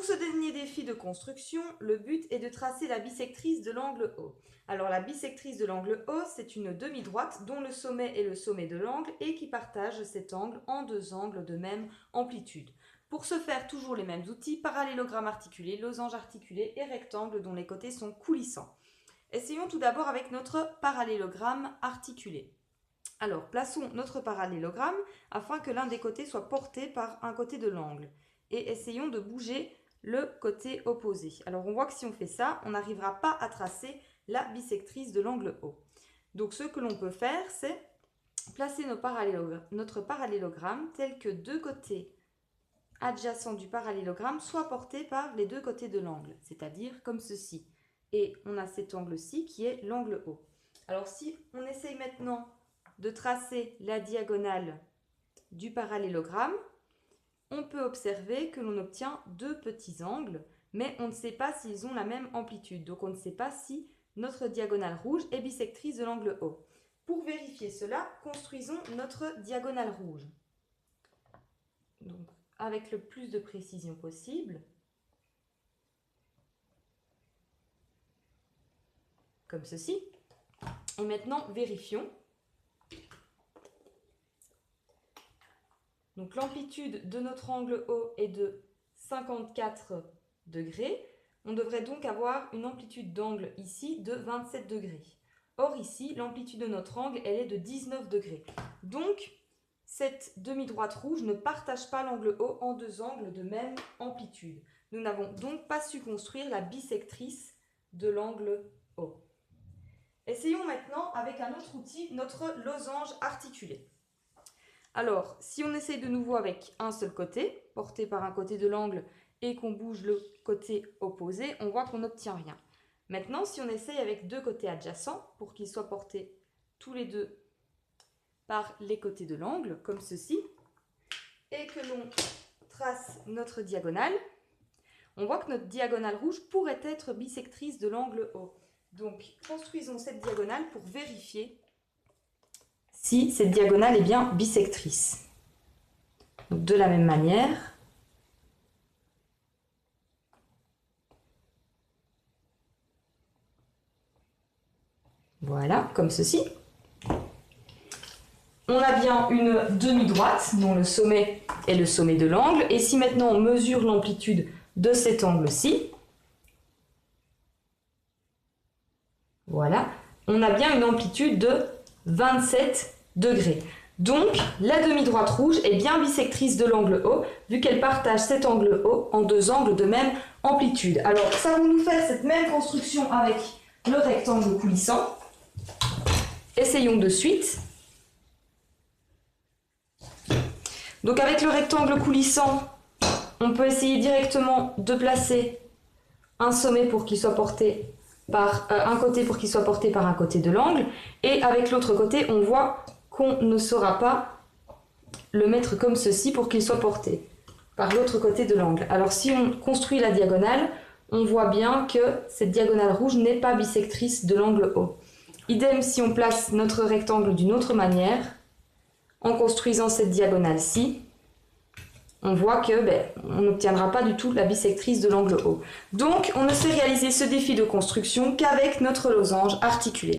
Pour ce dernier défi de construction, le but est de tracer la bisectrice de l'angle O. Alors la bisectrice de l'angle O, c'est une demi-droite dont le sommet est le sommet de l'angle et qui partage cet angle en deux angles de même amplitude. Pour ce faire, toujours les mêmes outils, parallélogramme articulé, losange articulé et rectangle dont les côtés sont coulissants. Essayons tout d'abord avec notre parallélogramme articulé. Alors, plaçons notre parallélogramme afin que l'un des côtés soit porté par un côté de l'angle. Et essayons de bouger le côté opposé. Alors, on voit que si on fait ça, on n'arrivera pas à tracer la bisectrice de l'angle O. Donc, ce que l'on peut faire, c'est placer notre parallélogramme tel que deux côtés adjacents du parallélogramme soient portés par les deux côtés de l'angle, c'est-à-dire comme ceci. Et on a cet angle-ci qui est l'angle O. Alors, si on essaye maintenant de tracer la diagonale du parallélogramme, on peut observer que l'on obtient deux petits angles, mais on ne sait pas s'ils ont la même amplitude. Donc on ne sait pas si notre diagonale rouge est bisectrice de l'angle O. Pour vérifier cela, construisons notre diagonale rouge. Donc avec le plus de précision possible, comme ceci. Et maintenant, vérifions. Donc l'amplitude de notre angle O est de 54 degrés. On devrait donc avoir une amplitude d'angle ici de 27 degrés. Or ici, l'amplitude de notre angle, elle est de 19 degrés. Donc, cette demi-droite rouge ne partage pas l'angle O en deux angles de même amplitude. Nous n'avons donc pas su construire la bisectrice de l'angle O. Essayons maintenant avec un autre outil, notre losange articulé. Alors, si on essaye de nouveau avec un seul côté, porté par un côté de l'angle, et qu'on bouge le côté opposé, on voit qu'on n'obtient rien. Maintenant, si on essaye avec deux côtés adjacents, pour qu'ils soient portés tous les deux par les côtés de l'angle, comme ceci, et que l'on trace notre diagonale, on voit que notre diagonale rouge pourrait être bisectrice de l'angle O. Donc, construisons cette diagonale pour vérifier si cette diagonale est bien bisectrice. Donc, de la même manière, voilà, comme ceci. On a bien une demi-droite dont le sommet est le sommet de l'angle. Et si maintenant on mesure l'amplitude de cet angle-ci, voilà, on a bien une amplitude de 27 degrés. Donc, la demi-droite rouge est bien bisectrice de l'angle O, vu qu'elle partage cet angle O en deux angles de même amplitude. Alors, savons-nous faire cette même construction avec le rectangle coulissant? Essayons de suite. Donc, avec le rectangle coulissant, on peut essayer directement de placer un sommet pour qu'il soit porté par un côté pour qu'il soit porté par un côté de l'angle, et avec l'autre côté on voit qu'on ne saura pas le mettre comme ceci pour qu'il soit porté par l'autre côté de l'angle. Alors si on construit la diagonale, on voit bien que cette diagonale rouge n'est pas bisectrice de l'angle O. Idem si on place notre rectangle d'une autre manière, en construisant cette diagonale-ci, on voit que on n'obtiendra pas du tout la bisectrice de l'angle O. Donc, on ne sait réaliser ce défi de construction qu'avec notre losange articulé.